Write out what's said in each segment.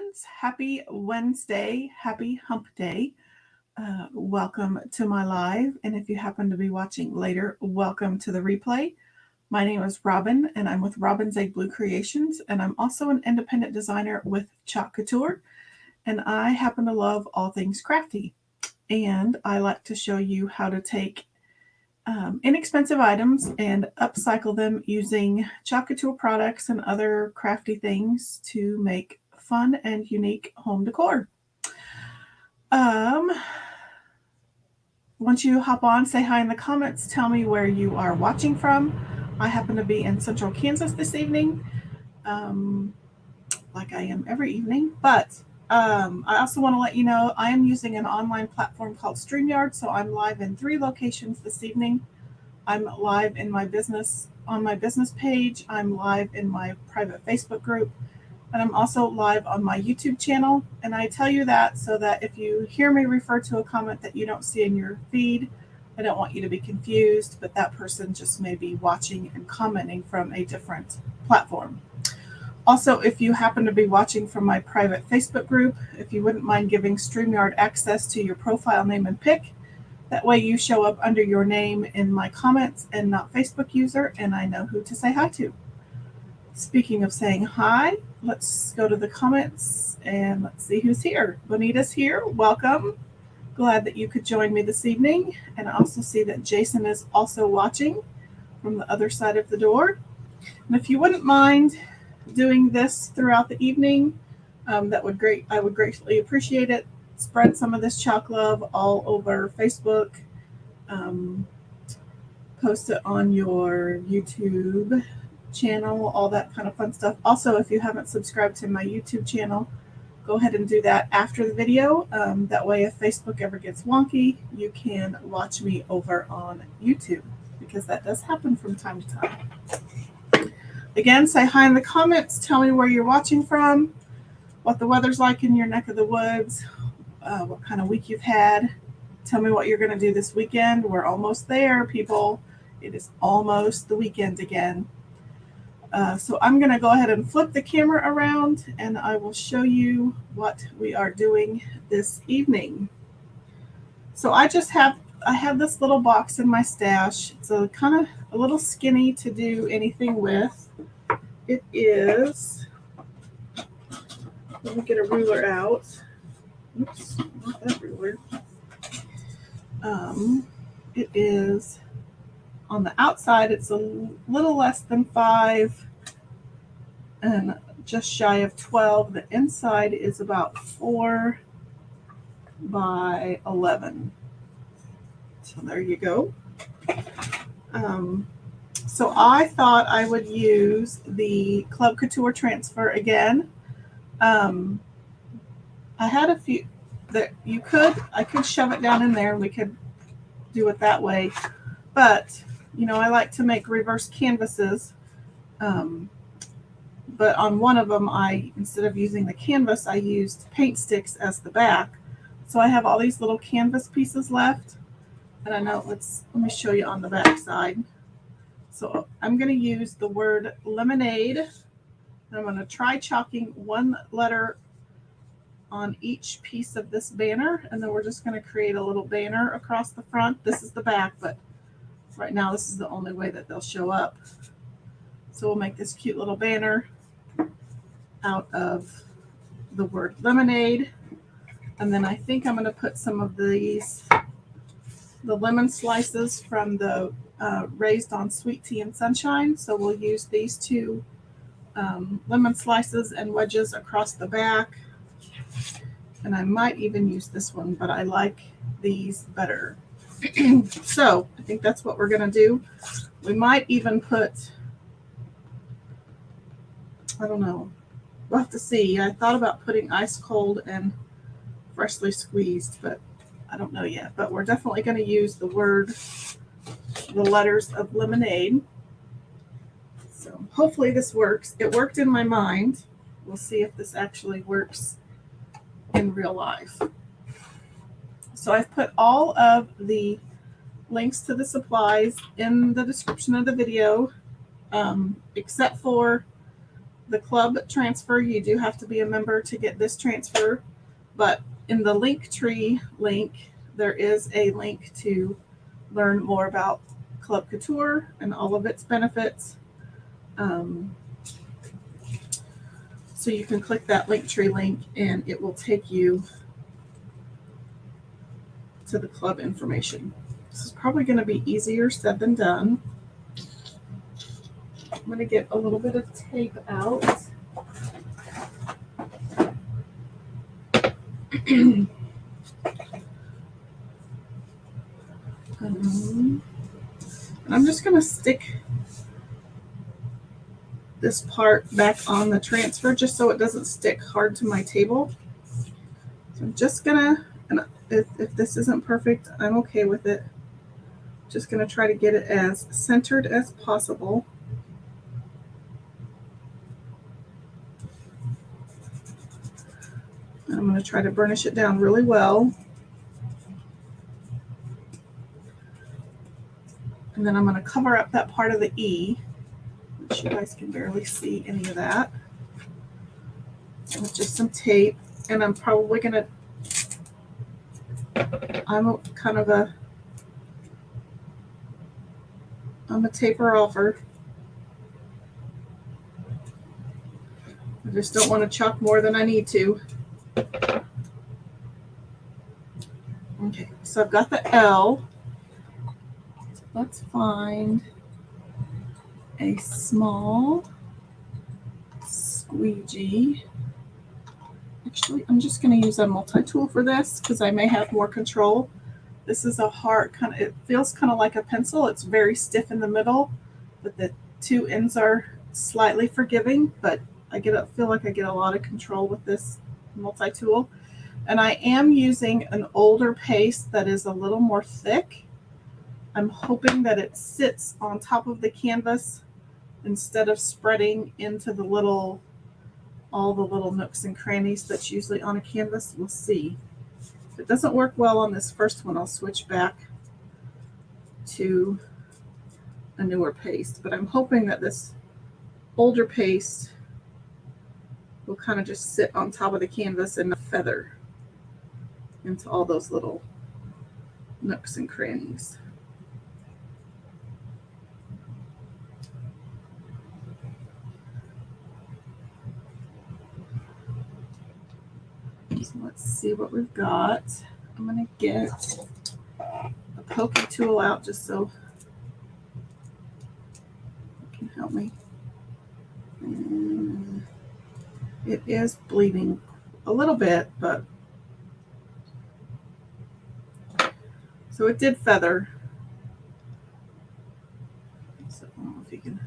friends. Happy Wednesday. Happy hump day. Welcome to my live. And if you happen to be watching later, welcome to the replay. My name is Robin, and I'm with Robin's Egg Blue Creations. And I'm also an independent designer with Chalk Couture. And I happen to love all things crafty. And I like to show you how to take inexpensive items and upcycle them using Chalk Couture products and other crafty things to make fun and unique home decor. Once you hop on, say hi in the comments, tell me where you are watching from. I happen to be in central Kansas this evening, like I am every evening, but I also want to let you know I am using an online platform called StreamYard, so I'm live in 3 locations this evening. I'm live in my business, on my business page. I'm live in my private Facebook group, and I'm also live on my YouTube channel. And I tell you that so that if you hear me refer to a comment that you don't see in your feed, I don't want you to be confused, but that person just may be watching and commenting from a different platform. Also, if you happen to be watching from my private Facebook group, if you wouldn't mind giving StreamYard access to your profile name and pic, that way you show up under your name in my comments and not Facebook user, and I know who to say hi to. Speaking of saying hi, let's go to the comments and let's see who's here. Bonita's here. Welcome. Glad that you could join me this evening. And I also see that Jason is also watching from the other side of the door. And if you wouldn't mind doing this throughout the evening, I would greatly appreciate it. Spread some of this chalk love all over Facebook. Post it on your YouTube channel, all that kind of fun stuff. Also, if you haven't subscribed to my YouTube channel, go ahead and do that after the video. That way, if Facebook ever gets wonky, you can watch me over on YouTube, because that does happen from time to time. Again, say hi in the comments. Tell me where you're watching from, what the weather's like in your neck of the woods, what kind of week you've had. Tell me what you're going to do this weekend. We're almost there, people. It is almost the weekend again. So I'm going to go ahead and flip the camera around, and I will show you what we are doing this evening. So I have this little box in my stash. It's kind of a little skinny to do anything with. It is, let me get a ruler out. Oops, not that ruler. It is, on the outside, it's a little less than 5 and just shy of 12. The inside is about 4 by 11. So there you go. So I thought I would use the Club Couture transfer again. I had a few that I could shove it down in there and we could do it that way. But, I like to make reverse canvases. But on one of them, instead of using the canvas, I used paint sticks as the back. So I have all these little canvas pieces left. And I know, let me show you on the back side. So I'm going to use the word lemonade. I'm going to try chalking 1 letter on each piece of this banner, and then we're just going to create a little banner across the front. This is the back, but right now this is the only way that they'll show up. So we'll make this cute little banner out of the word lemonade, and then I think I'm going to put some of the lemon slices from the Raised on Sweet Tea and Sunshine. So we'll use these 2 lemon slices and wedges across the back. And I might even use this one, but I like these better. So I think that's what we're going to do. We might even put, I don't know, we'll have to see. I thought about putting ice cold and freshly squeezed, but I don't know yet. But we're definitely going to use the letters of lemonade. So hopefully this works. It worked in my mind. We'll see if this actually works in real life. So I've put all of the links to the supplies in the description of the video, except for the club transfer, you do have to be a member to get this transfer, but in the Linktree link, there is a link to learn more about Club Couture and all of its benefits. So you can click that Linktree link and it will take you to the club information. This is probably going to be easier said than done. I'm going to get a little bit of tape out. And I'm just going to stick this part back on the transfer just so it doesn't stick hard to my table. So I'm just gonna, and if this isn't perfect, I'm okay with it. Just gonna try to get it as centered as possible. And I'm gonna try to burnish it down really well. And then I'm gonna cover up that part of the E, which you guys can barely see any of that, with just some tape. And I'm probably gonna, I'm a taper offer. I just don't want to chalk more than I need to. Okay, so I've got the L. Let's find a small squeegee. Actually, I'm just going to use a multi-tool for this because I may have more control. This is a hard kind of, it feels kind of like a pencil. It's very stiff in the middle, but the two ends are slightly forgiving, but I feel like I get a lot of control with this multi-tool. And I am using an older paste that is a little more thick. I'm hoping that it sits on top of the canvas instead of spreading into all the little nooks and crannies that's usually on a canvas. We'll see. If it doesn't work well on this first one, I'll switch back to a newer paste. But I'm hoping that this older paste will kind of just sit on top of the canvas and feather into all those little nooks and crannies. So let's see what we've got. I'm going to get a pokey tool out just so it can help me. And it is bleeding a little bit, but so it did feather. So I don't know if you can,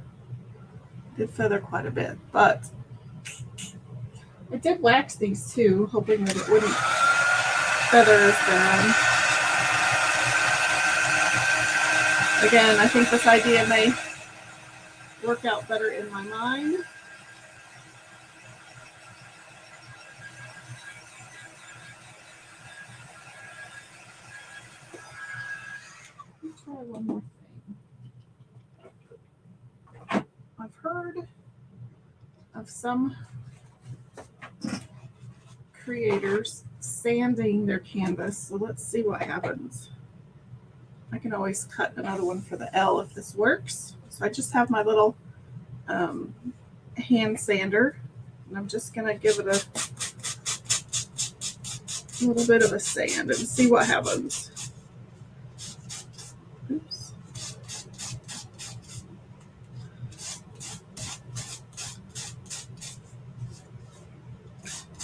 it did feather quite a bit, but I did wax these too, hoping that it wouldn't feather as bad. Again, I think this idea may work out better in my mind. Let me try one more thing. I've heard of some creators sanding their canvas, so let's see what happens. I can always cut another one for the L if this works. So I just have my little hand sander, and I'm just going to give it a little bit of a sand and see what happens. Oops.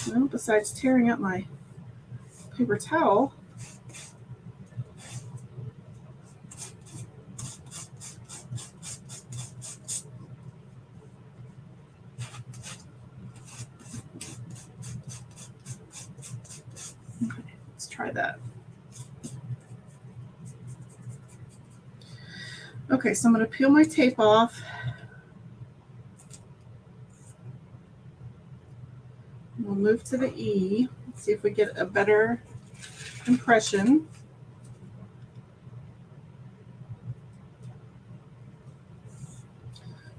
Well, besides tearing up my paper towel, okay, let's try that. Okay, so I'm going to peel my tape off. We'll move to the E, see if we get a better impression.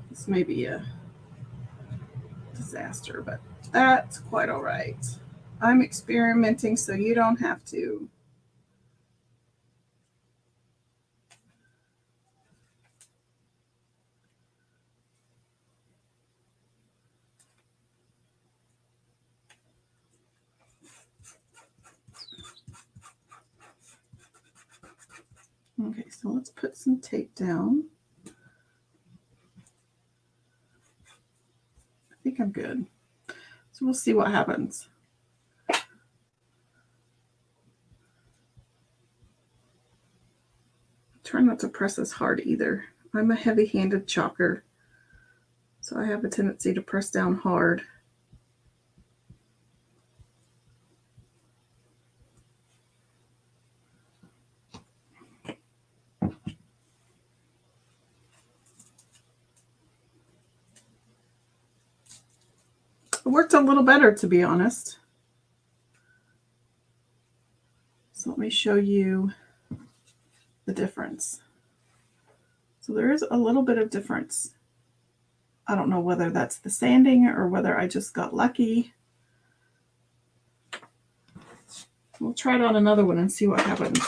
This may be a disaster, but that's quite all right. I'm experimenting so you don't have to. Okay, so let's put some tape down. I think I'm good. So we'll see what happens. Try not to press as hard either. I'm a heavy-handed chalker, so I have a tendency to press down hard. It worked a little better, to be honest. So let me show you the difference. So there is a little bit of difference. I don't know whether that's the sanding or whether I just got lucky. We'll try it on another one and see what happens.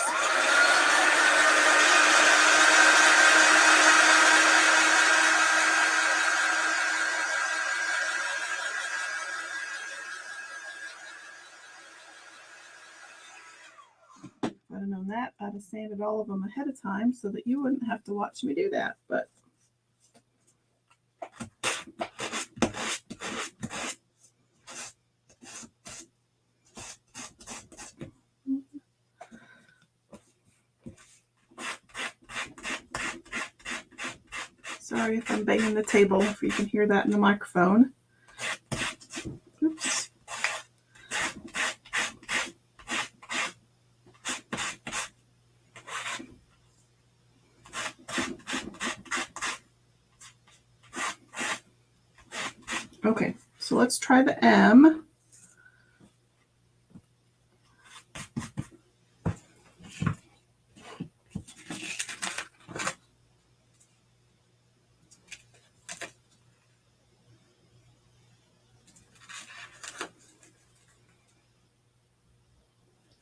If I'd have known that, I'd have sanded all of them ahead of time so that you wouldn't have to watch me do that. But sorry if I'm banging the table, if you can hear that in the microphone. Oops. Okay, so let's try the M.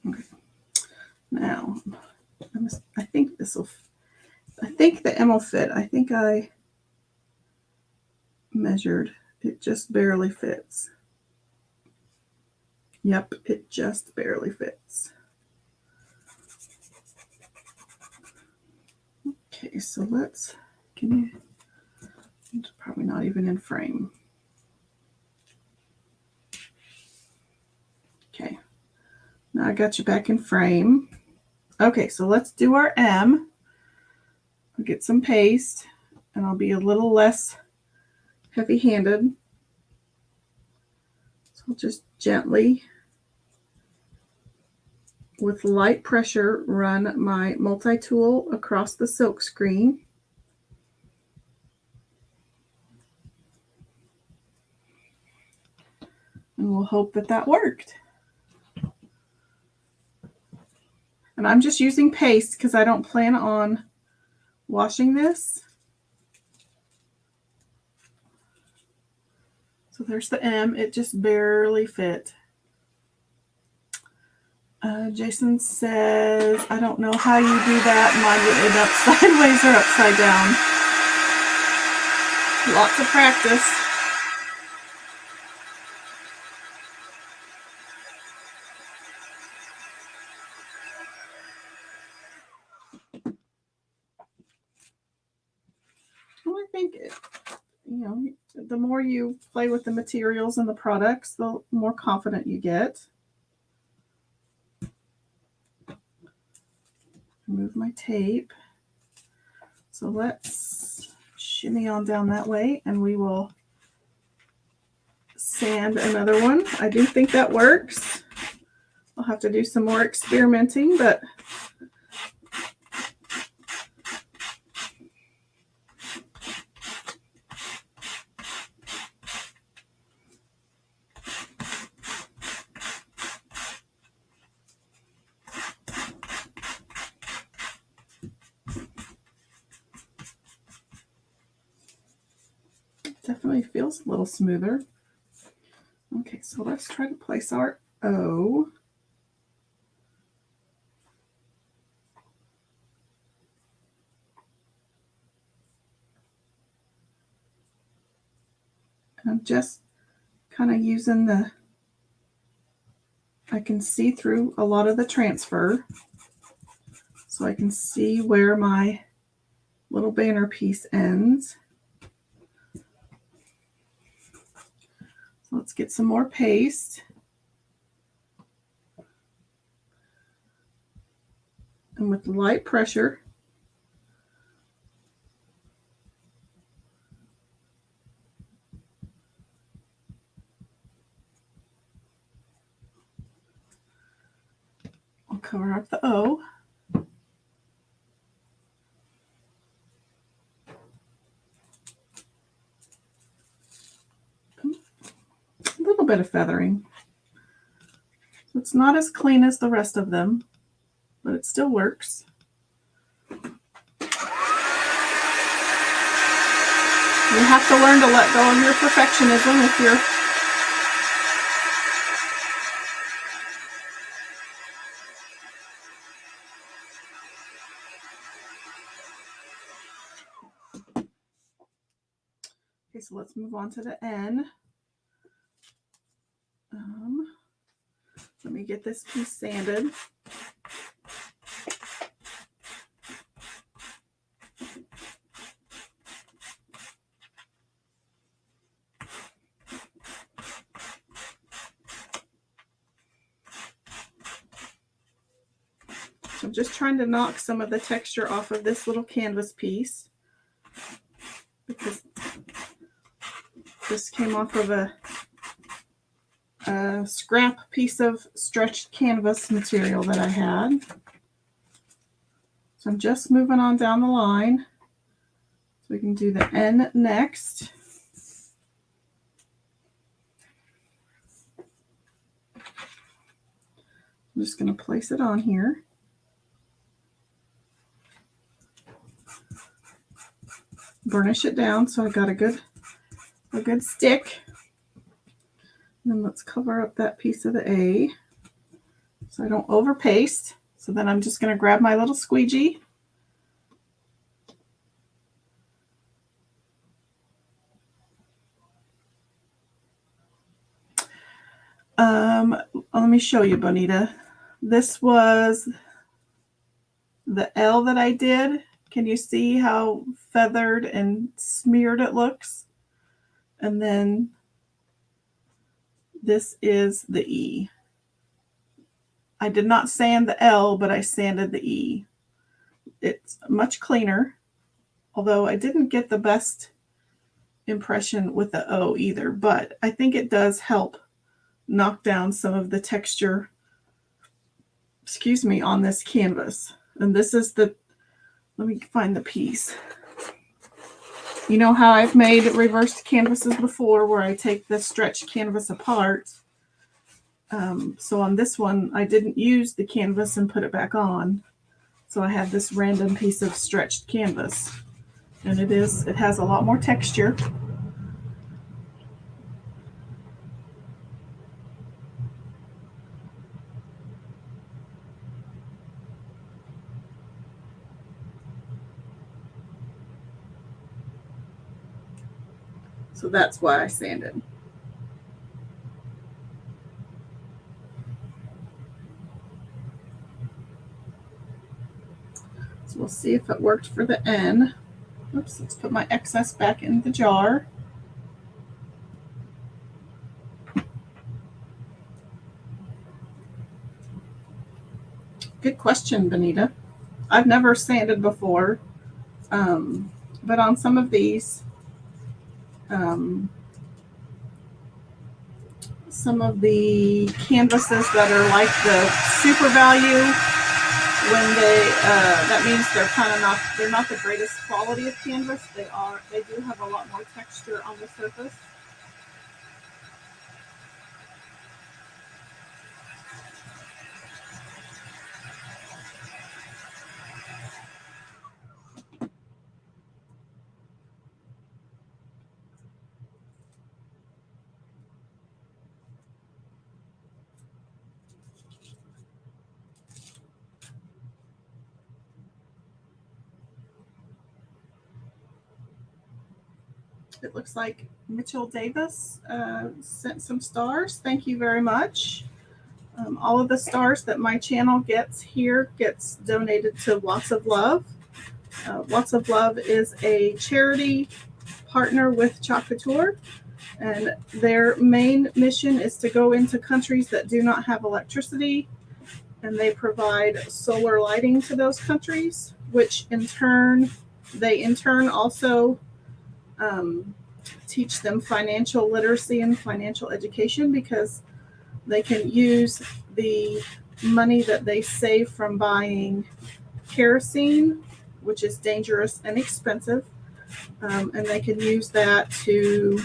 Okay. Now, I think the M will fit. I think I measured. It just barely fits. Yep, it just barely fits. Okay, so it's probably not even in frame. Okay, now I got you back in frame. Okay, so let's do our M. I'll get some paste and I'll be a little less heavy-handed. So I'll just gently, with light pressure, run my multi-tool across the silk screen. And we'll hope that that worked. And I'm just using paste because I don't plan on washing this. So there's the M. It just barely fit. Jason says, I don't know how you do that. Mine would end up sideways or upside down. Lots of practice. Well, I think, the more you play with the materials and the products, the more confident you get. Remove my tape. So let's shimmy on down that way and we will sand another one. I do think that works. I'll have to do some more experimenting, but definitely feels a little smoother. So let's try to place our O. I'm just kind of using I can see through a lot of the transfer, so I can see where my little banner piece ends. So let's get some more paste. And with light pressure, I'll cover up the O. A little bit of feathering. So it's not as clean as the rest of them, but it still works. You have to learn to let go of your perfectionism if you're okay. So let's move on to the N. Let me get this piece sanded. So I'm just trying to knock some of the texture off of this little canvas piece, because this came off of a scrap piece of stretched canvas material that I had. So I'm just moving on down the line. So we can do the N next. I'm just going to place it on here. Burnish it down so I got a good stick. And then let's cover up that piece of the A so I don't over paste. So then I'm just going to grab my little squeegee. Let me show you, Bonita. This was the L that I did. Can you see how feathered and smeared it looks? And then this is the E. I did not sand the L, but I sanded the E. It's much cleaner, although I didn't get the best impression with the O either, but I think it does help knock down some of the texture, on this canvas. And this is let me find the piece. You know how I've made reversed canvases before where I take the stretched canvas apart. So on this one, I didn't use the canvas and put it back on. So I have this random piece of stretched canvas. And it has a lot more texture. So that's why I sanded. So we'll see if it worked for the N. Oops, let's put my excess back in the jar. Good question, Benita. I've never sanded before, but on some of these, some of the canvases that are like the super value, when that means they're not the greatest quality of canvas. They do have a lot more texture on the surface. It looks like Mitchell Davis sent some stars. Thank you very much. All of the stars that my channel gets here gets donated to Watts of Love. Watts of Love is a charity partner with Couture, and their main mission is to go into countries that do not have electricity, and they provide solar lighting to those countries, which in turn also teach them financial literacy and financial education, because they can use the money that they save from buying kerosene, which is dangerous and expensive, and they can use that to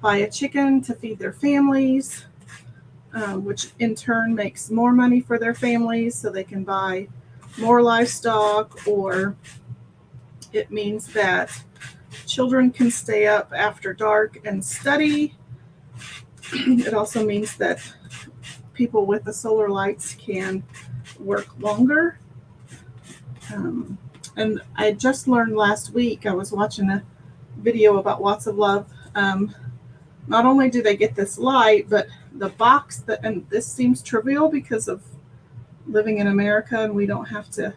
buy a chicken to feed their families, which in turn makes more money for their families, so they can buy more livestock, or it means that children can stay up after dark and study. It also means that people with the solar lights can work longer. And I just learned last week, I was watching a video about Watts of Love. Not only do they get this light, but the box and this seems trivial because of living in America and we don't have to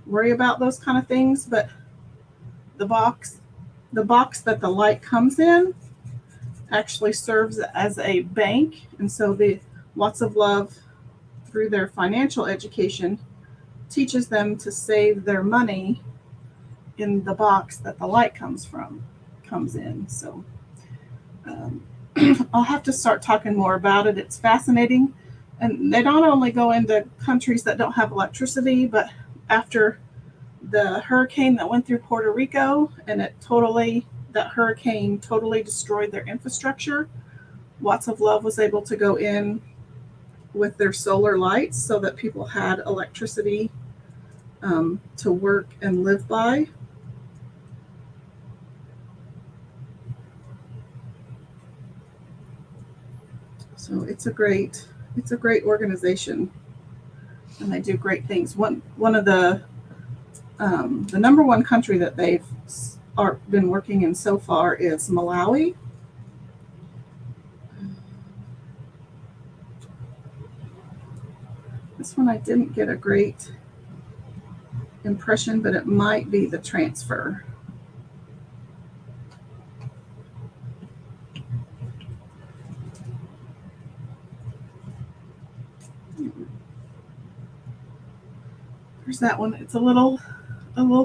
worry about those kind of things, but the box that the light comes in actually serves as a bank. And so the Watts of Love, through their financial education, teaches them to save their money in the box that the light comes in. So I'll have to start talking more about it. It's fascinating. And they not only go into countries that don't have electricity, but after the hurricane that went through Puerto Rico, and that hurricane totally destroyed their infrastructure, Watts of Love was able to go in with their solar lights so that people had electricity to work and live by. So it's a great organization, and they do great things. One of the number one country that they've been working in so far is Malawi. This one I didn't get a great impression, but it might be the transfer. There's that one. It's a little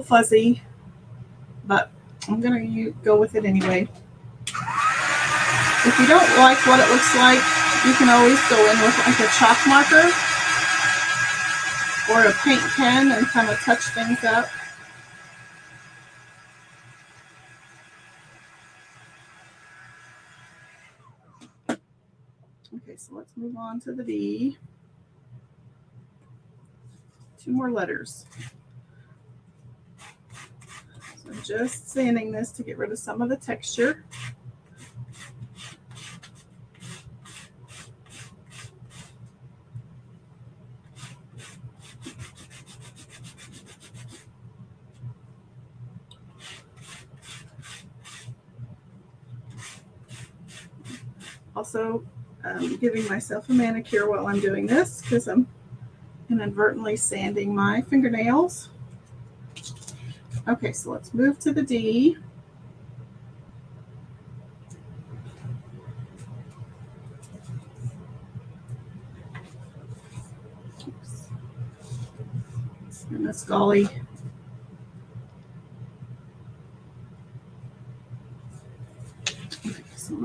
fuzzy, but I'm going to go with it anyway. If you don't like what it looks like, you can always go in with like a chalk marker or a paint pen and kind of touch things up. Okay, so let's move on to the D. 2 more letters. So I'm just sanding this to get rid of some of the texture. Also, giving myself a manicure while I'm doing this because I'm inadvertently sanding my fingernails. Okay, so let's move to the D. Oops. And this golly. Okay, so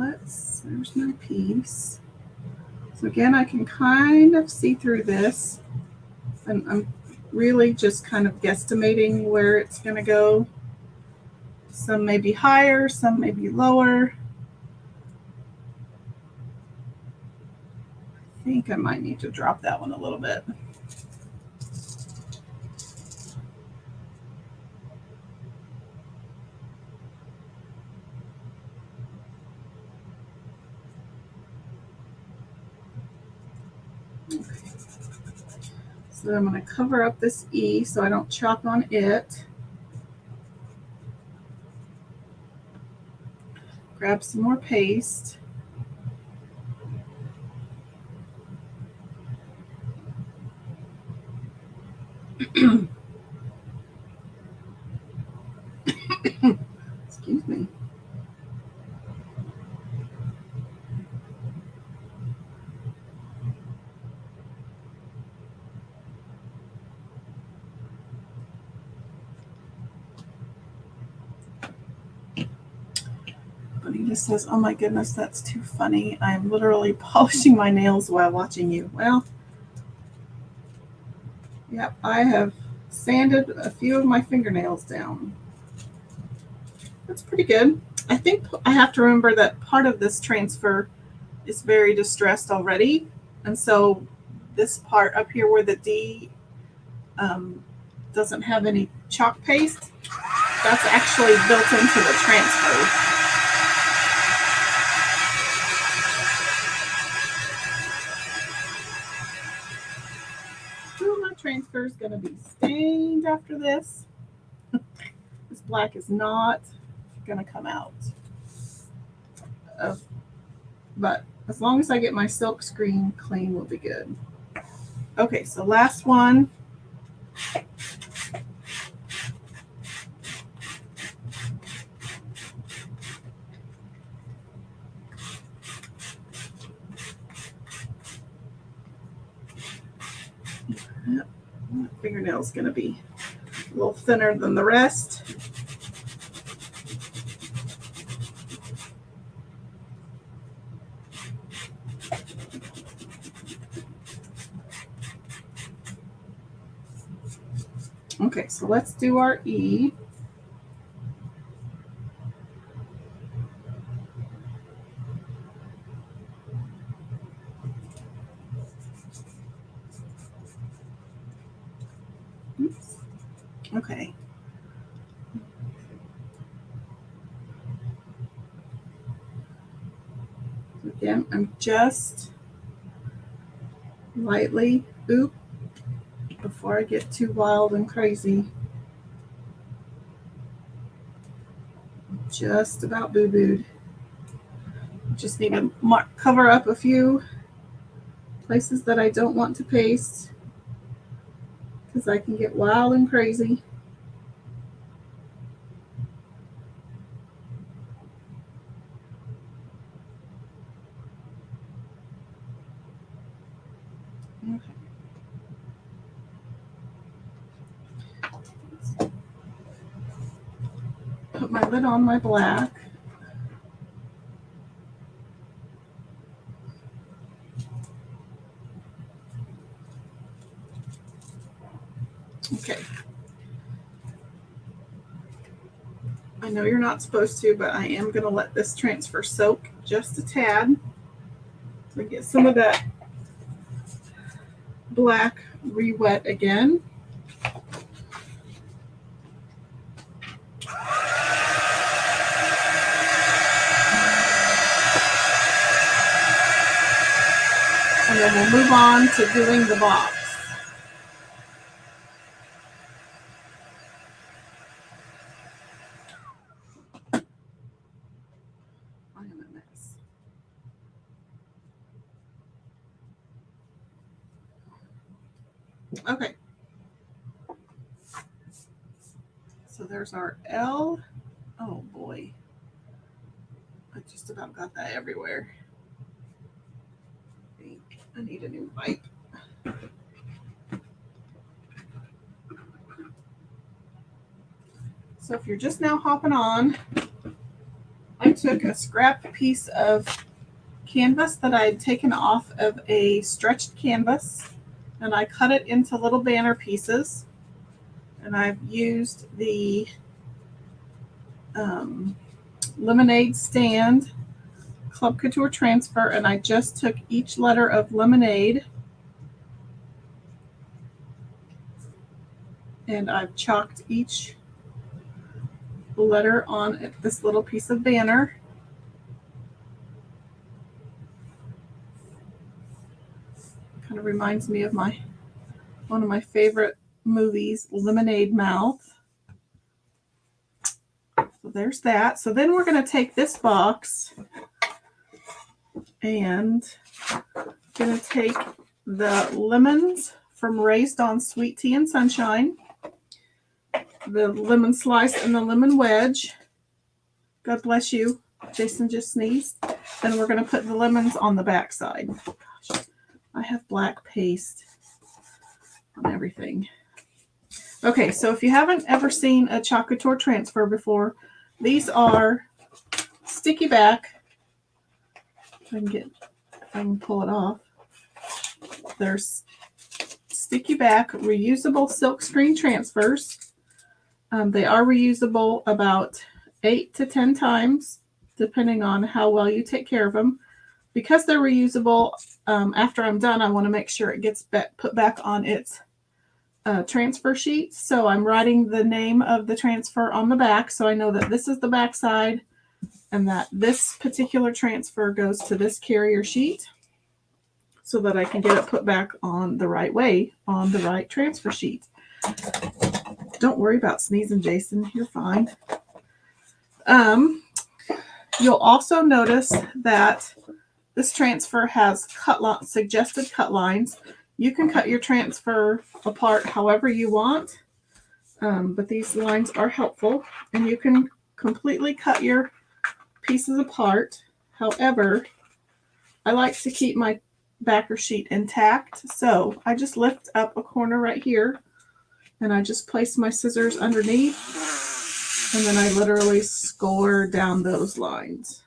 there's my piece. So again, I can kind of see through this, and I'm really just kind of guesstimating where it's going to go. Some may be higher, some may be lower. I think I might need to drop that one a little bit. Okay. So I'm going to cover up this E so I don't chop on it. grab some more paste. Excuse me. But he just says, "Oh my goodness, that's too funny. I'm literally polishing my nails while watching you." Well, yep, I have sanded a few of my fingernails down. That's pretty good. I think I have to remember that part of this transfer is very distressed already. And so this part up here where the D doesn't have any chalk paste, that's actually built into the transfer. Ooh, my transfer is going to be stained after this. This black is not going to come out. But as long as I get my silk screen clean, we'll be good. Okay, so last one. Yep, my fingernail's going to be a little thinner than the rest. Okay, so let's do our E. Oops. Okay. Again, I'm just lightly, before I get too wild and crazy. Just about boo-booed. Just need to cover up a few places that I don't want to paste because I can get wild and crazy. Okay. Put my lid on my black. Okay. I know you're not supposed to, but I am going to let this transfer soak just a tad to get some of that black re-wet again. And then we'll move on to doing the box. I am a mess. Okay. So there's our L. Oh boy. I just about got that everywhere. I need a new wipe. So if you're just now hopping on, I took a scrap piece of canvas that I had taken off of a stretched canvas, and I cut it into little banner pieces. And I've used the Lemonade Stand Club Couture transfer, and I just took each letter of Lemonade and I've chalked each letter on this little piece of banner. Kind of reminds me of one of my favorite movies, Lemonade Mouth. So there's that. So then we're going to take this box and going to take the lemons from Raised on Sweet Tea and Sunshine, the lemon slice and the lemon wedge. God bless you. Jason just sneezed. Then we're going to put the lemons on the back side. Gosh, I have black paste on everything. Okay, so if you haven't ever seen a Chalk Couture transfer before, these are sticky back. If I can pull it off. There's sticky back reusable silkscreen transfers. They are reusable about 8 to 10 times, depending on how well you take care of them. Because they're reusable, after I'm done, I want to make sure it gets put back on its transfer sheet. So I'm writing the name of the transfer on the back, so I know that this is the back side and that this particular transfer goes to this carrier sheet, so that I can get it put back on the right way on the right transfer sheet. Don't worry about sneezing, Jason. You're fine. You'll also notice that this transfer has suggested cut lines. You can cut your transfer apart however you want, but these lines are helpful, and you can completely cut your pieces apart. However, I like to keep my backer sheet intact, so I just lift up a corner right here, and I just place my scissors underneath, and then I literally score down those lines.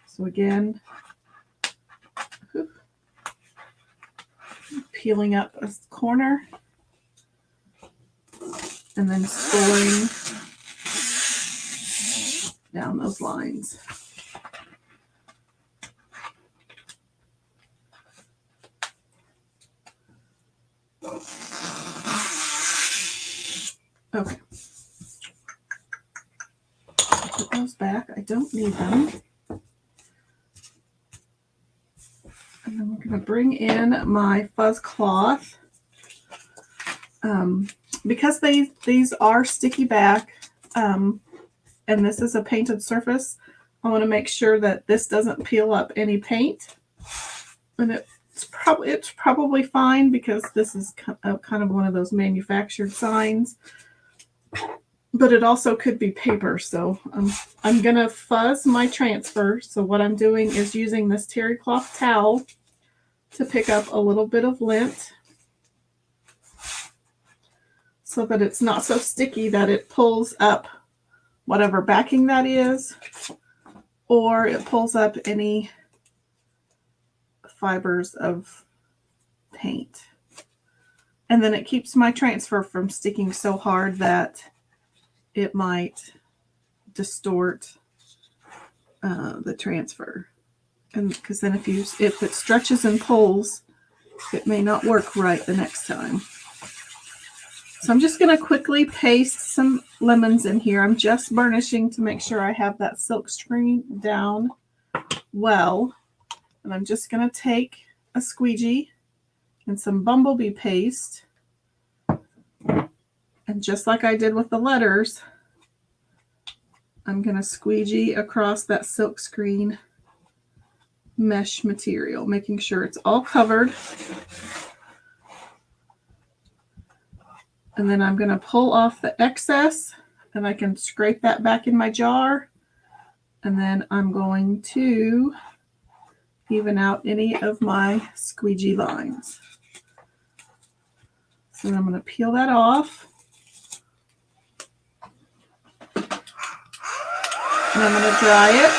So again, peeling up a corner and then scoring down those lines. Okay. Put those back. I don't need them. And then we're going to bring in my fuzz cloth. Because these are sticky back, and this is a painted surface, I want to make sure that this doesn't peel up any paint. And it's probably fine, because this is kind of one of those manufactured signs. But it also could be paper, so I'm going to fuzz my transfer. So what I'm doing is using this terry cloth towel to pick up a little bit of lint, so that it's not so sticky that it pulls up whatever backing that is, or it pulls up any fibers of paint. And then it keeps my transfer from sticking so hard that it might distort the transfer. And because then if it stretches and pulls, it may not work right the next time. So I'm just going to quickly paste some lemons in here. I'm just burnishing to make sure I have that silk screen down well. And I'm just going to take a squeegee and some bumblebee paste. And just like I did with the letters, I'm going to squeegee across that silk screen mesh material, making sure it's all covered. And then I'm going to pull off the excess, and I can scrape that back in my jar. And then I'm going to even out any of my squeegee lines. So I'm going to peel that off. And I'm going to dry it.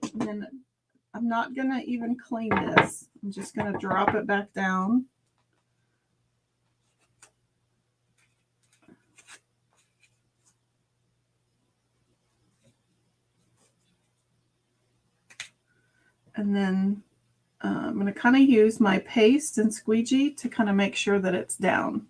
And then I'm not going to even clean this. I'm just going to drop it back down. And then I'm going to kind of use my paste and squeegee to kind of make sure that it's down.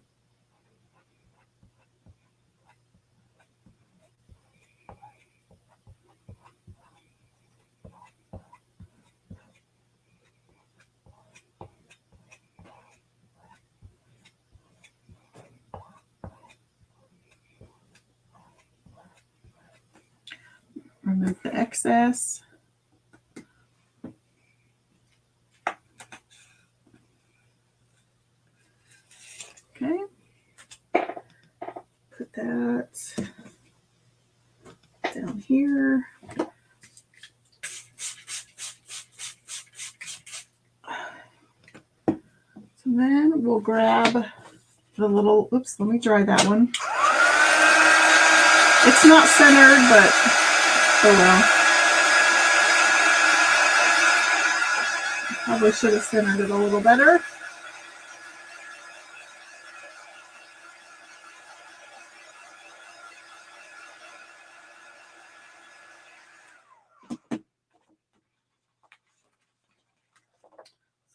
Remove the excess. Okay. Put that down here. So then we'll grab the little, oops, let me dry that one. It's not centered, but oh well. Probably should have centered it a little better.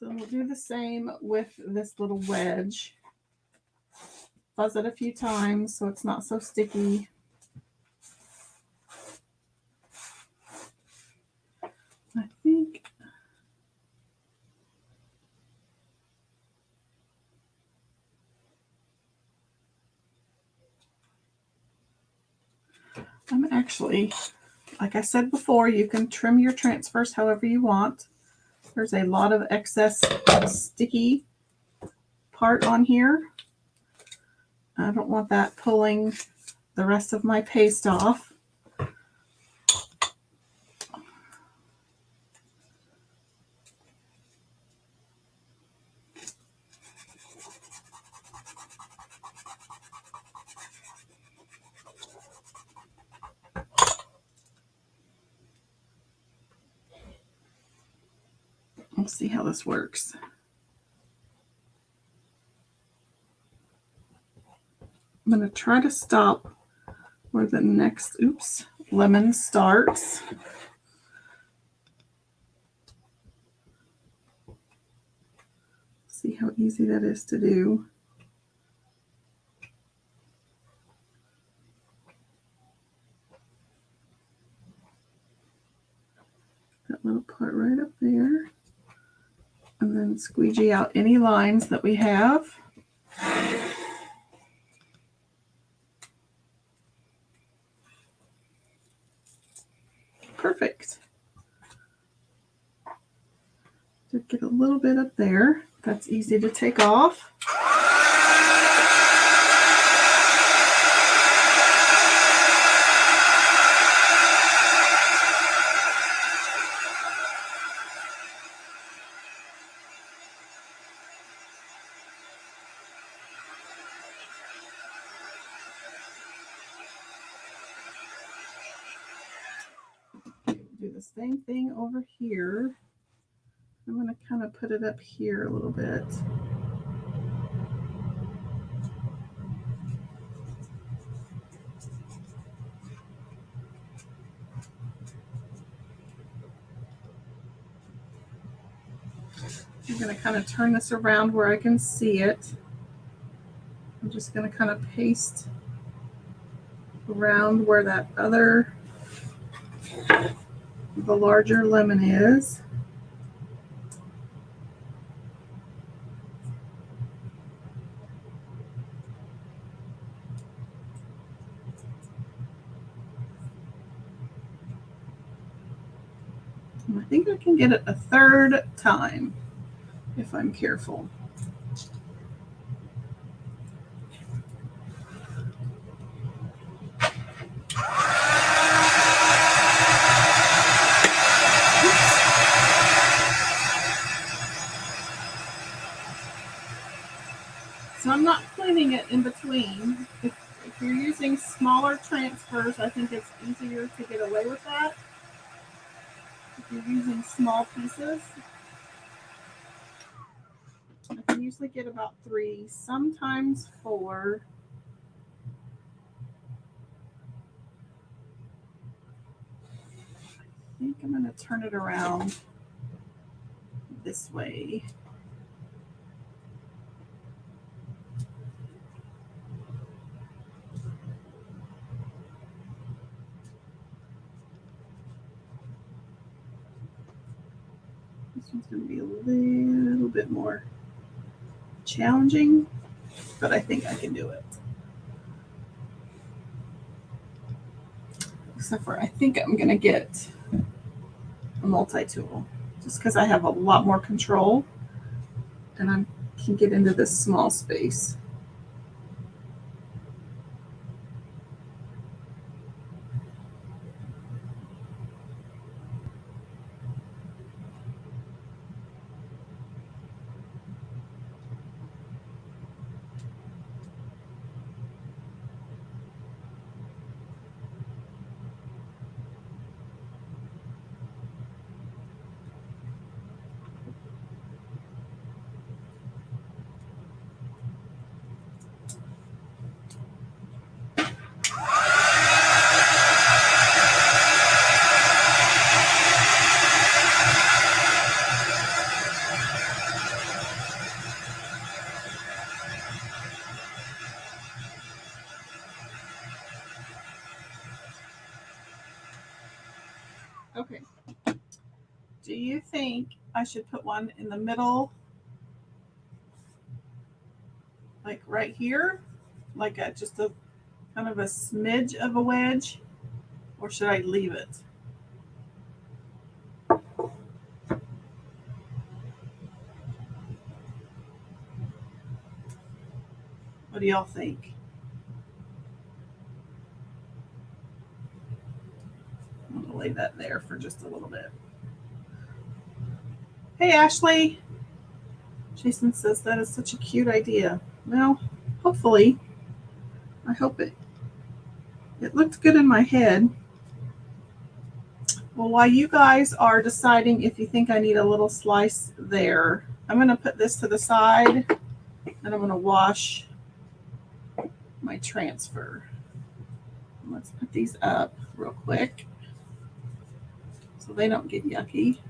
So we'll do the same with this little wedge. Fuzz it a few times so it's not so sticky. I think I'm actually, like I said before, you can trim your transfers however you want. There's a lot of excess sticky part on here. I don't want that pulling the rest of my paste off. Let's see how this works. I'm going to try to stop where the next, lemon starts. See how easy that is to do. That little part right up there. And then squeegee out any lines that we have. Perfect. Just get a little bit up there. That's easy to take off. Do the same thing over here. I'm going to kind of put it up here a little bit. I'm going to kind of turn this around where I can see it. I'm just going to kind of paste around where that other, the larger lemon is. And I think I can get it a third time if I'm careful. So I'm not cleaning it in between. If you're using smaller transfers, I think it's easier to get away with that. If you're using small pieces, I can usually get about 3, sometimes 4. I think I'm going to turn it around this this way. This one's going to be a little bit more challenging, but I think I can do it. Except for I think I'm going to get a multi-tool just because I have a lot more control and I can get into this small space. Okay. Do you think I should put one in the middle, like right here, like just a kind of a smidge of a wedge, or should I leave it? What do y'all think? I'm going to lay that there for just a little bit. Hey, Ashley. Jason says that is such a cute idea. Well, hopefully. I hope it looked good in my head. Well, while you guys are deciding if you think I need a little slice there, I'm going to put this to the side and I'm going to wash my transfer. Let's put these up real quick so they don't get yucky.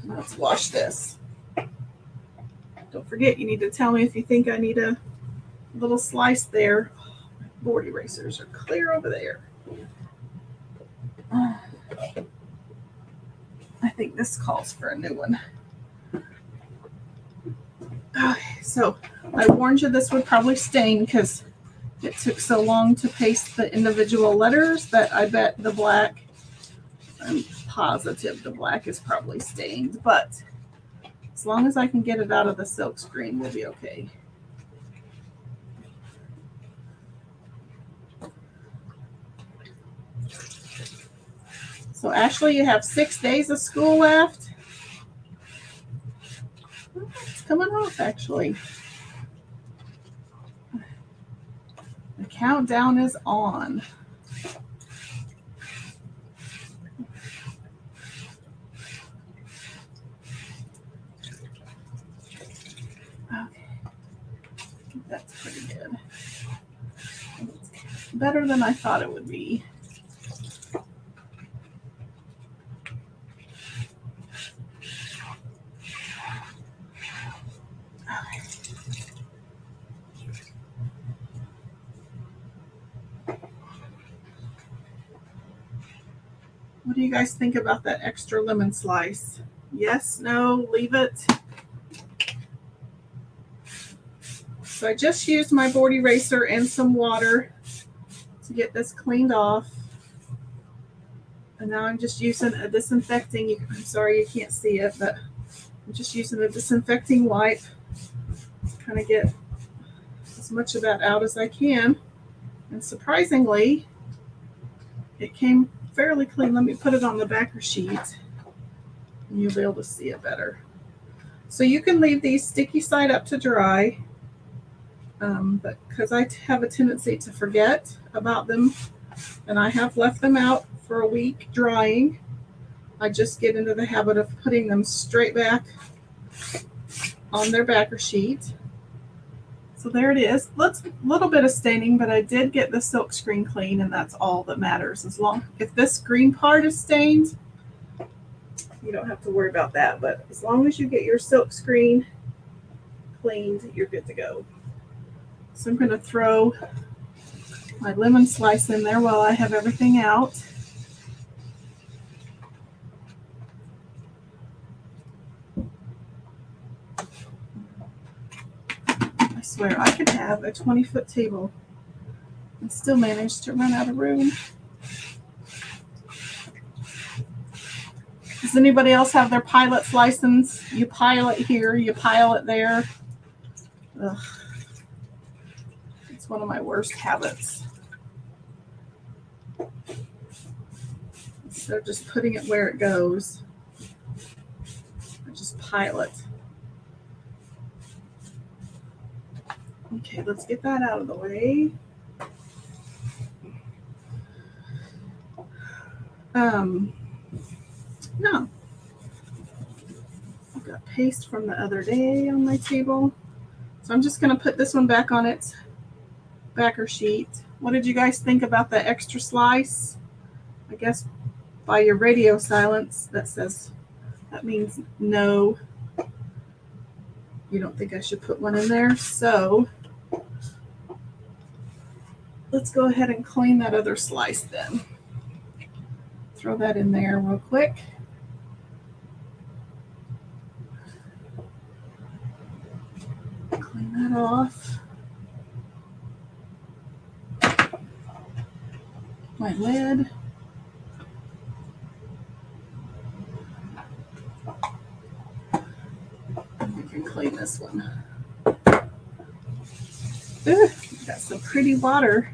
Let's wash this. Don't forget, you need to tell me if you think I need a little slice there. My board erasers are clear over there. I think this calls for a new one. Okay, so I warned you this would probably stain because it took so long to paste the individual letters that I bet the black, I'm positive the black is probably stained, but as long as I can get it out of the silk screen, we'll be okay. So Ashley, you have 6 days of school left. It's coming off, actually. The countdown is on. Okay, that's pretty good. It's better than I thought it would be. What do you guys think about that extra lemon slice? Yes, no, leave it? So I just used my board eraser and some water to get this cleaned off. And now I'm just using a disinfecting, I'm sorry you can't see it, but I'm just using a disinfecting wipe to kind of get as much of that out as I can. And surprisingly, it came fairly clean. Let me put it on the backer sheet and you'll be able to see it better. So you can leave these sticky side up to dry, but because I have a tendency to forget about them and I have left them out for a week drying, I just get into the habit of putting them straight back on their backer sheet. So there it is. Let's a little bit of staining, but I did get the silk screen clean, and that's all that matters. As long if this green part is stained, you don't have to worry about that. But as long as you get your silk screen cleaned, you're good to go. So I'm going to throw my lemon slice in there while I have everything out. I swear I could have a 20-foot table and still manage to run out of room. Does anybody else have their pilot's license? You pilot here, you pilot there. Ugh. It's one of my worst habits. Instead of just putting it where it goes, I just pilot. Okay, let's get that out of the way. No. I've got paste from the other day on my table. So I'm just going to put this one back on its backer sheet. What did you guys think about the extra slice? I guess by your radio silence, that means no. You don't think I should put one in there? So let's go ahead and clean that other slice then. Throw that in there real quick. Clean that off. My lid. We can clean this one. Ooh, got some pretty water.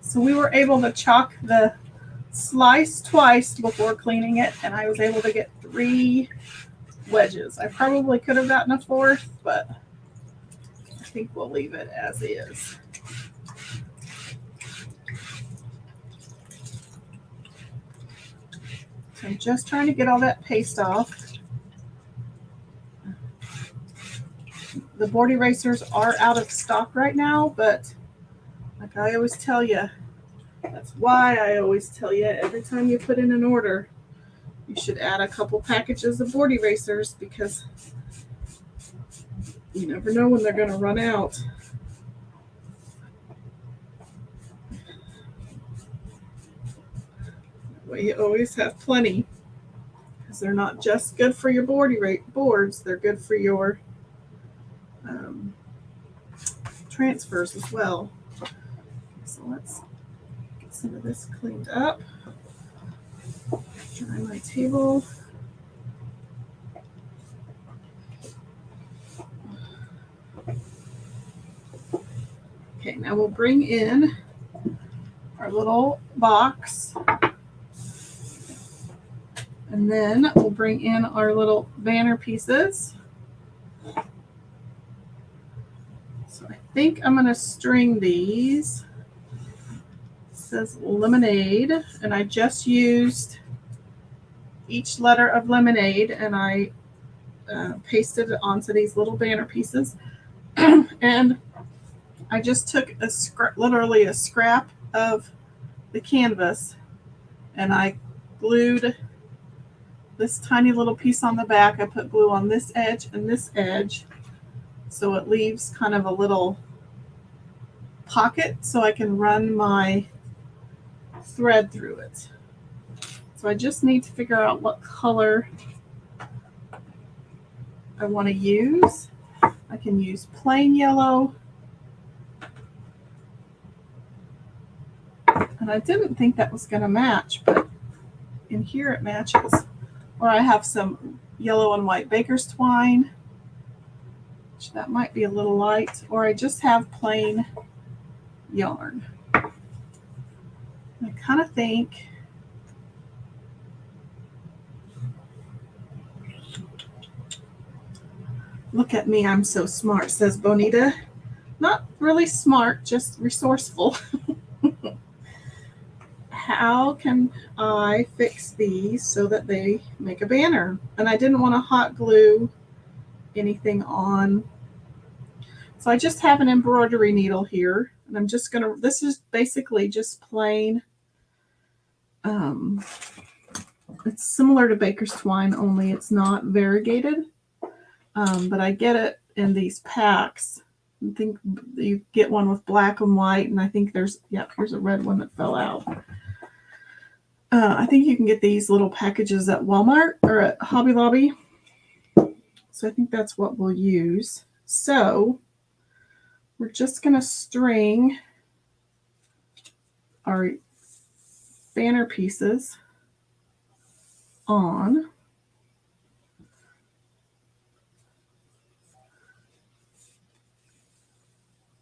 So we were able to chalk the slice twice before cleaning it, and I was able to get 3 wedges. I probably could have gotten a 4th, but I think we'll leave it as is. So I'm just trying to get all that paste off. The board erasers are out of stock right now, but like I always tell you, that's why I always tell you every time you put in an order, you should add a couple packages of board erasers because you never know when they're going to run out. Well, you always have plenty because they're not just good for your boards, they're good for your transfers as well. So let's get some of this cleaned up. Dry my table. Okay, now we'll bring in our little box. And then we'll bring in our little banner pieces. So I think I'm going to string these. It says lemonade, and I just used each letter of lemonade, and I pasted it onto these little banner pieces. And I just took literally a scrap of the canvas, and I glued this tiny little piece on the back. I put glue on this edge and this edge, so it leaves kind of a little pocket so I can run my thread through it. So I just need to figure out what color I want to use. I can use plain yellow. And I didn't think that was going to match, but in here it matches. Or I have some yellow and white baker's twine, which that might be a little light. Or I just have plain yarn. I kind of think look at me, I'm so smart, says Bonita. Not really smart, just resourceful. How can I fix these so that they make a banner? And I didn't want to hot glue anything on. So I just have an embroidery needle here, and I'm just gonna, this is basically just plain, it's similar to baker's twine, only it's not variegated, but I get it in these packs. I think you get one with black and white, and I think there's, yeah, here's a red one that fell out. I think you can get these little packages at Walmart or at Hobby Lobby. So I think that's what we'll use. So we're just going to string our banner pieces on.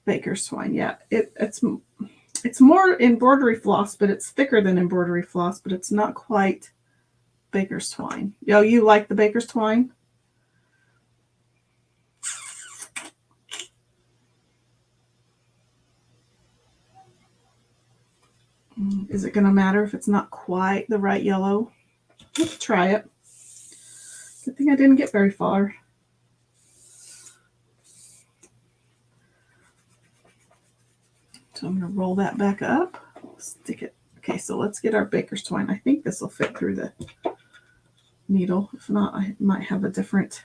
Baker's twine, yeah. It's more embroidery floss, but it's thicker than embroidery floss, but it's not quite baker's twine. Yo, you like the baker's twine? Is it going to matter if it's not quite the right yellow? Let's try it. Good thing I didn't get very far. So I'm going to roll that back up, stick it. Okay, so let's get our baker's twine. I think this will fit through the needle. If not, I might have a different,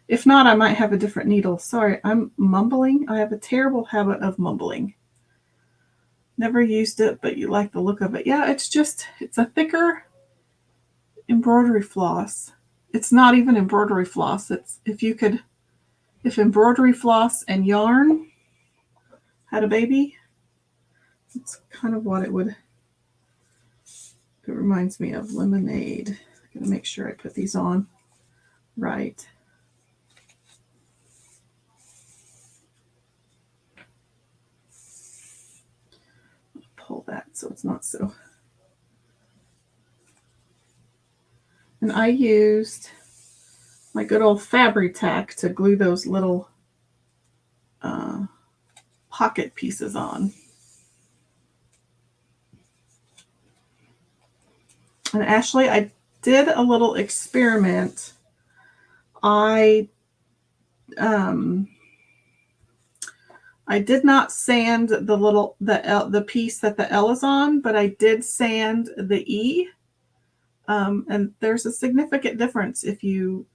if not, I might have a different needle. Sorry, I'm mumbling. I have a terrible habit of mumbling. Never used it, but you like the look of it. Yeah, it's a thicker embroidery floss. It's not even embroidery floss. It's if embroidery floss and yarn had a baby, it's kind of what it reminds me of. Lemonade. I'm gonna make sure I put these on right. Pull that so it's not so. And I used my good old Fabri-Tac to glue those little pocket pieces on. And Ashley, I did a little experiment. I did not sand the piece that the L is on, but I did sand the E. And there's a significant difference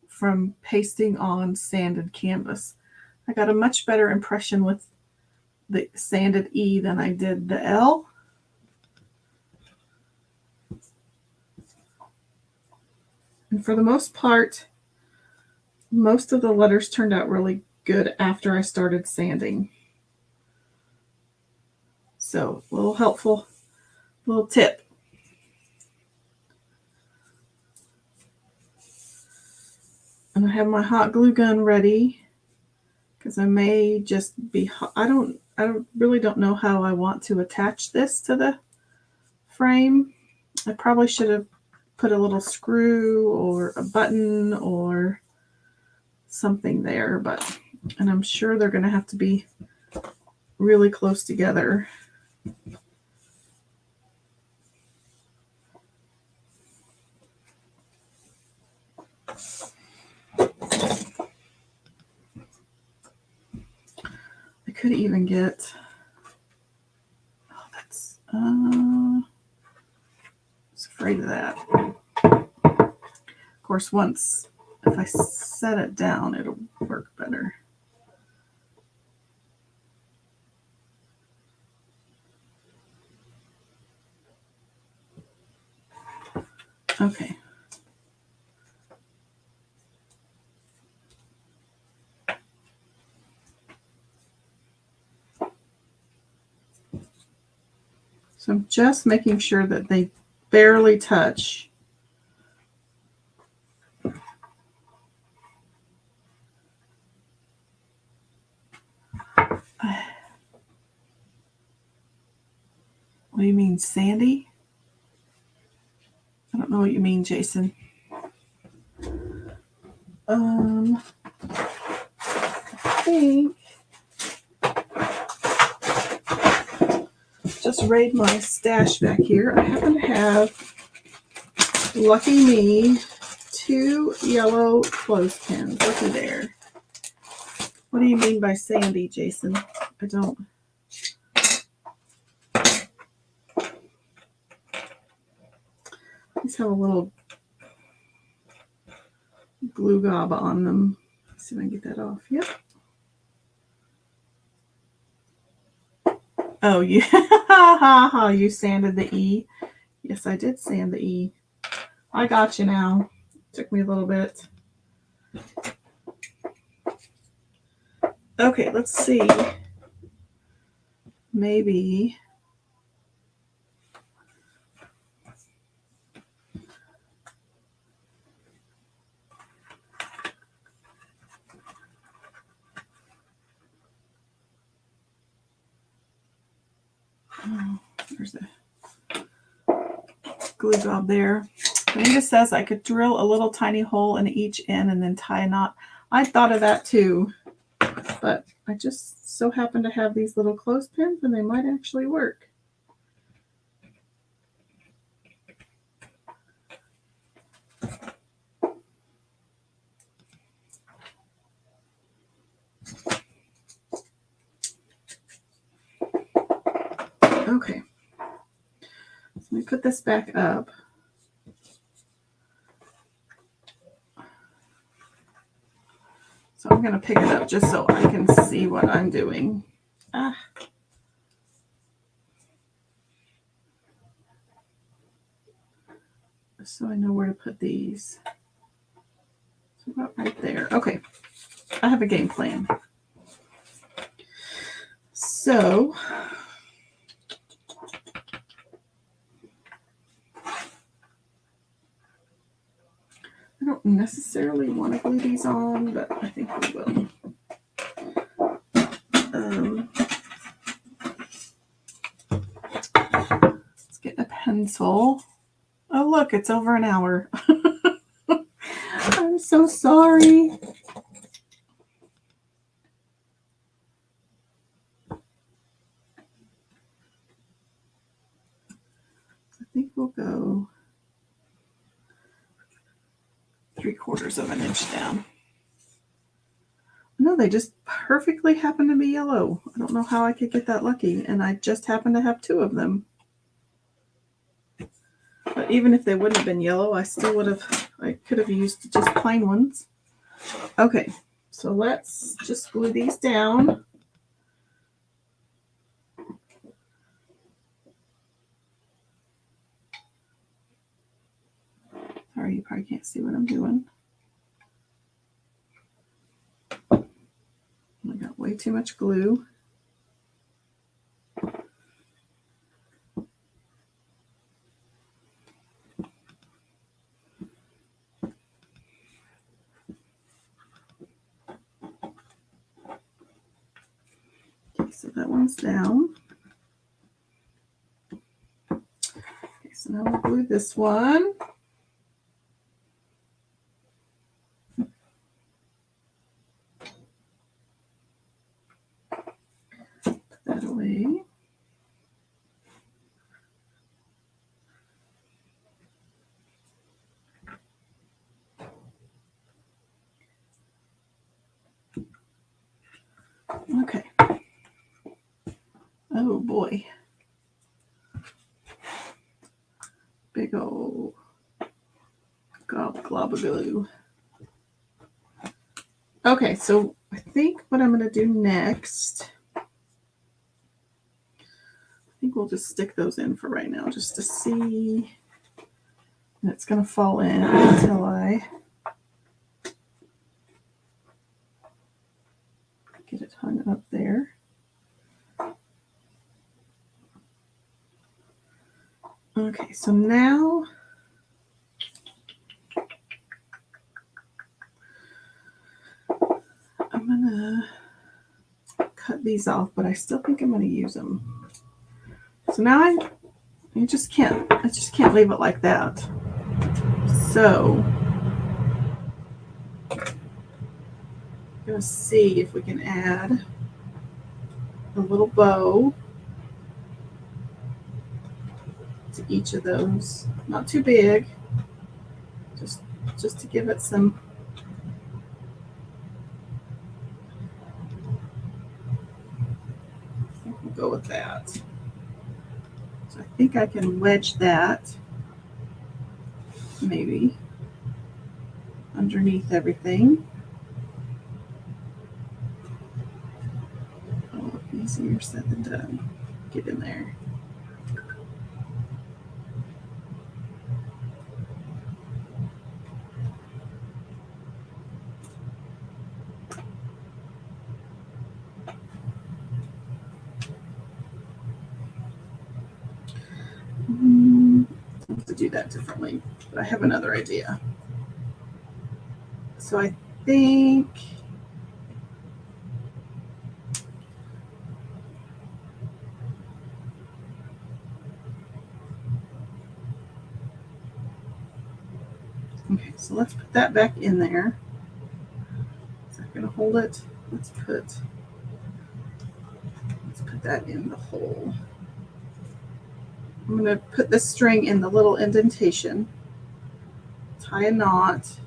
from pasting on sanded canvas. I got a much better impression with the sanded E than I did the L. And for the most part, most of the letters turned out really good after I started sanding. So a little helpful little tip. And I have my hot glue gun ready because I may just be, I really don't know how I want to attach this to the frame. I probably should have put a little screw or a button or something there, and I'm sure they're going to have to be really close together. I could even get, I was afraid of that. Of course, if I set it down, it'll work better. Okay. So I'm just making sure that they barely touch. What do you mean, Sandy? I don't know what you mean, Jason. I think just raid my stash back here. I happen to have, lucky me, 2 yellow clothespins. Looky there. What do you mean by sandy, Jason? I don't. These have a little glue gob on them. Let's see if I can get that off. Yep. Oh, you sanded the E. Yes, I did sand the E. I got you now. Took me a little bit. Okay, let's see. Maybe. Oh, there's a glue job there. Anita says I could drill a little tiny hole in each end and then tie a knot. I thought of that too, but I just so happen to have these little clothespins and they might actually work. Okay, so let me put this back up. So I'm going to pick it up just so I can see what I'm doing. So I know where to put these. So about right there. Okay, I have a game plan. So I don't necessarily want to glue these on, but I think we will. Let's get a pencil. Oh, look, it's over an hour. I'm so sorry. I think we'll go 3/4 of an inch down. No, they just perfectly happen to be yellow. I don't know how I could get that lucky, and I just happen to have 2 of them. But even if they wouldn't have been yellow, I could have used just plain ones. Okay, so let's just glue these down. Sorry, you probably can't see what I'm doing. I got way too much glue. Okay, so that one's down. Okay, so now we'll glue this one. Put that away. Okay. Oh boy. Big old glob of glue. Okay, so I think what I'm going to do next, I think we'll just stick those in for right now just to see. And it's going to fall in until I get it hung up there. Okay, so now I'm going to cut these off, but I still think I'm going to use them. So now I just can't leave it like that. So I'm going to see if we can add a little bow to each of those. Not too big, just to give it some go with that. So I think I can wedge that maybe underneath everything. Oh, easier said than done. Get in there. I have to do that differently, but I have another idea. So I think okay, so let's put that back in there. Is that going to hold it? Let's put that in the hole. I'm going to put this string in the little indentation, tie a knot,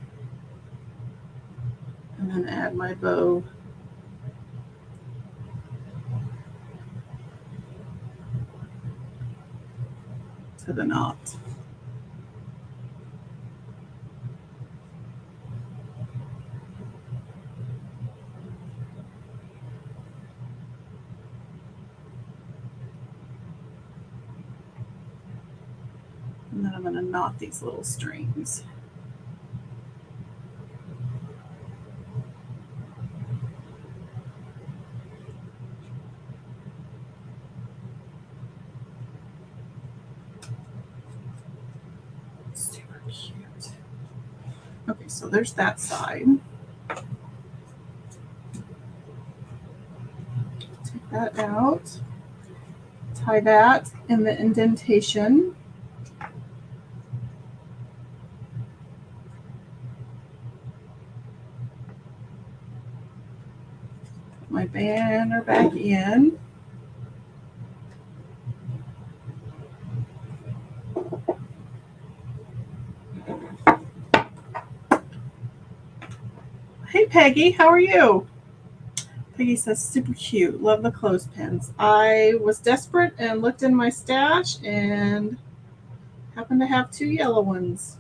and then add my bow to the knot. And then I'm going to knot these little strings. Super cute. Okay, so there's that side. Take that out. Tie that in the indentation. My banner back in. Hey Peggy, how are you? Peggy says super cute. Love the clothespins. I was desperate and looked in my stash and happened to have 2 yellow ones.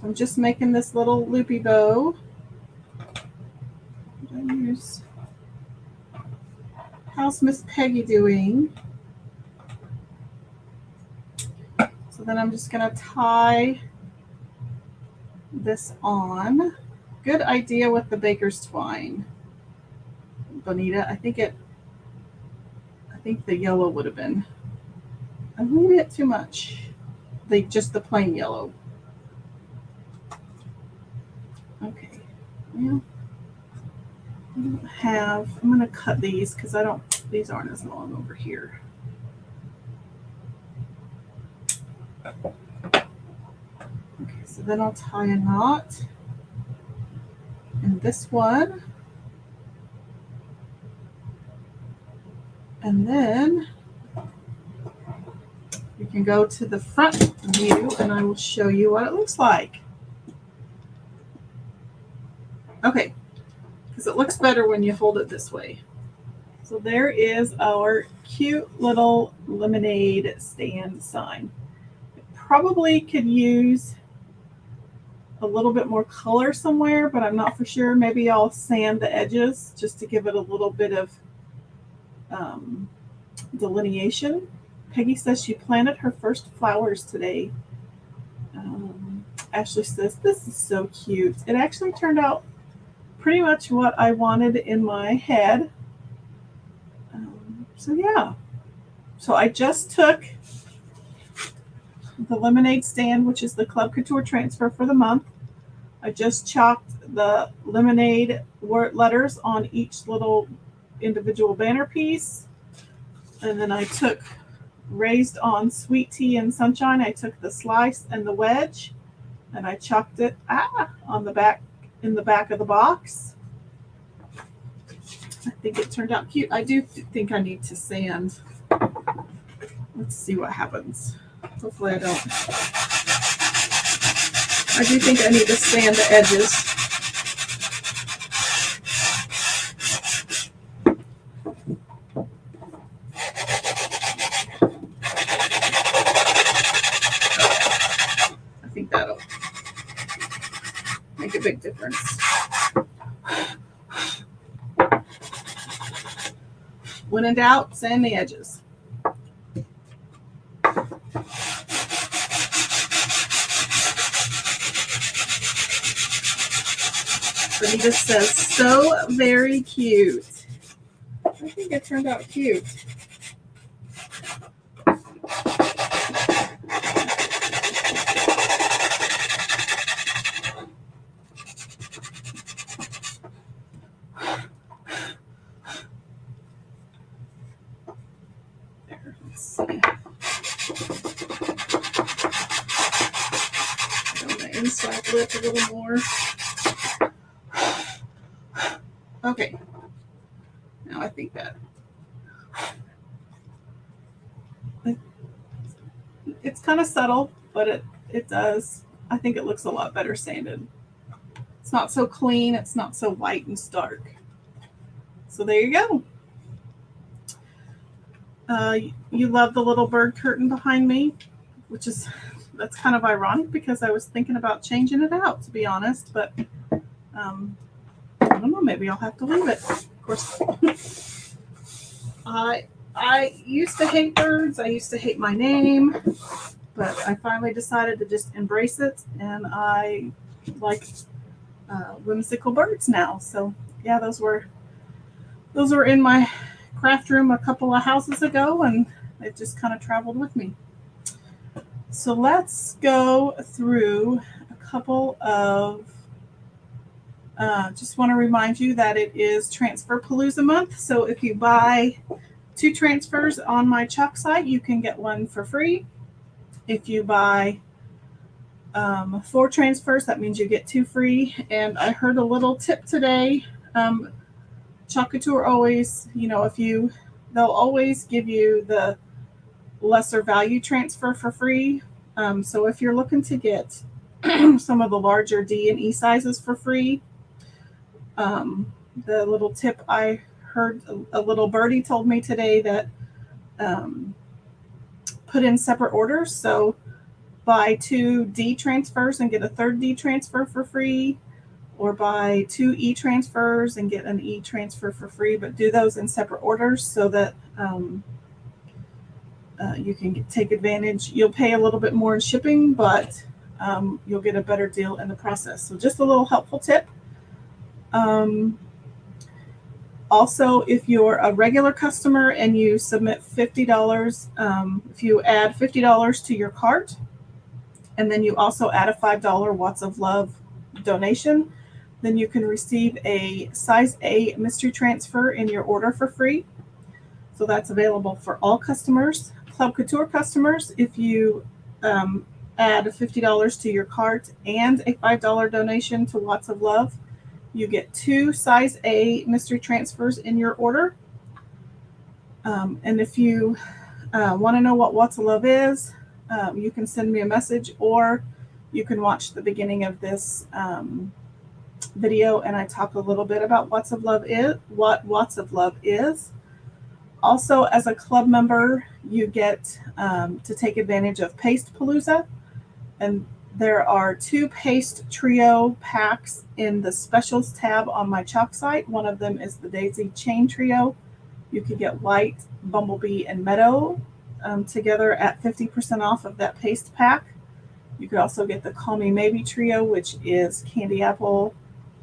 I'm just making this little loopy bow. How's Miss Peggy doing? So then I'm just going to tie this on. Good idea with the baker's twine, Bonita. I think the yellow would have been a little bit too much. Just the plain yellow. Okay. Well, I'm going to cut these because these aren't as long over here. Okay, so then I'll tie a knot in this one. And then we can go to the front view and I will show you what it looks like. Okay, because it looks better when you hold it this way. So there is our cute little lemonade stand sign. It probably could use a little bit more color somewhere, but I'm not for sure. Maybe I'll sand the edges just to give it a little bit of delineation. Peggy says she planted her first flowers today. Ashley says this is so cute. It actually turned out pretty much what I wanted in my head. So yeah. So I just took the lemonade stand, which is the Club Couture transfer for the month. I just chalked the lemonade letters on each little individual banner piece. And then I took raised on sweet tea and sunshine. I took the slice and the wedge and I chalked it on the back, in the back of the box. I think it turned out cute. I do think I need to sand. Let's see what happens. Hopefully I don't. I do think I need to sand the edges. When in doubt, sand the edges. Benita says, so very cute. I think it turned out cute. There, let's see. On the inside lip a little more. Okay. Now I think that it's kind of subtle, but it does. I think it looks a lot better sanded. It's not so clean. It's not so white and stark. So there you go. You love the little bird curtain behind me, that's kind of ironic because I was thinking about changing it out, to be honest, but I don't know, maybe I'll have to leave it. Of course, I used to hate birds. I used to hate my name, but I finally decided to just embrace it, and I like whimsical birds now. So yeah, those were in my craft room a couple of houses ago, and they've just kind of traveled with me. So let's go through a couple of, just want to remind you that it is Transfer Palooza month. So if you buy 2 transfers on my chalk site, you can get 1 for free. If you buy 4 transfers, that means you get 2 free. And I heard a little tip today. Chalk Couture always, they'll always give you the lesser value transfer for free. So if you're looking to get some of the larger D and E sizes for free, the little tip I heard, a little birdie told me today that put in separate orders. So buy 2 D transfers and get a 3rd D transfer for free, or buy 2 E transfers and get an E transfer for free, but do those in separate orders so that you can take advantage. You'll pay a little bit more in shipping, but you'll get a better deal in the process. So just a little helpful tip. Also, if you're a regular customer and you submit $50, if you add $50 to your cart, and then you also add a $5 Watts of Love donation, then you can receive a size A mystery transfer in your order for free. So that's available for all customers. Club Couture customers, if you add $50 to your cart and a $5 donation to Watts of Love, you get 2 size A mystery transfers in your order. And if you want to know what Watts of Love is, you can send me a message, or you can watch the beginning of this video, and I talk a little bit about what Watts of Love is. Also, as a club member, you get to take advantage of Paste Palooza, and there are 2 paste trio packs in the specials tab on my chalk site. One of them is the Daisy Chain Trio. You can get White, Bumblebee, and Meadow together at 50% off of that paste pack. You could also get the Call Me Maybe Trio, which is Candy Apple,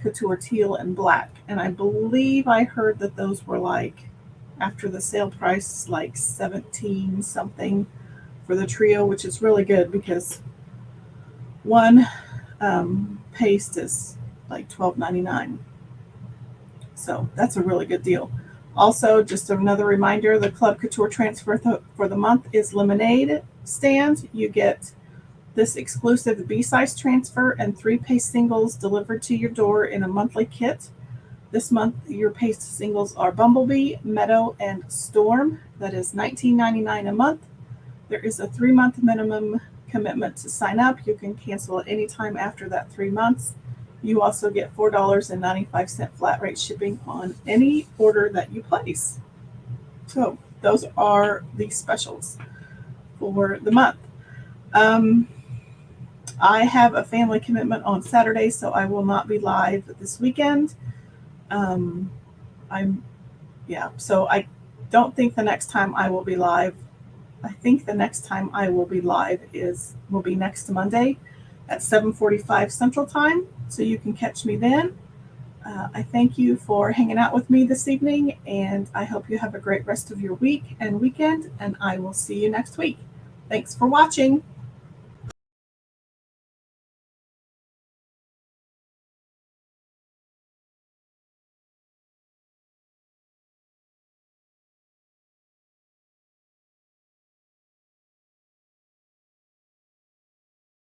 Couture Teal, and Black. And I believe I heard that those were like, after the sale price, like 17 something for the trio, which is really good because one paste is like $12.99. So that's a really good deal. Also, just another reminder, the Club Couture transfer for the month is Lemonade Stand. You get this exclusive B-size transfer and 3 paste singles delivered to your door in a monthly kit. This month, your paste singles are Bumblebee, Meadow, and Storm. That is $19.99 a month. There is a 3-month minimum commitment to sign up. You can cancel at any time after that 3 months. You also get $4.95 flat rate shipping on any order that you place. So those are the specials for the month. I have a family commitment on Saturday, so I will not be live this weekend. So I don't think the next time I will be live. I think the next time I will be live will be next Monday at 7:45 Central Time, so you can catch me then. I thank you for hanging out with me this evening, and I hope you have a great rest of your week and weekend, and I will see you next week. Thanks for watching.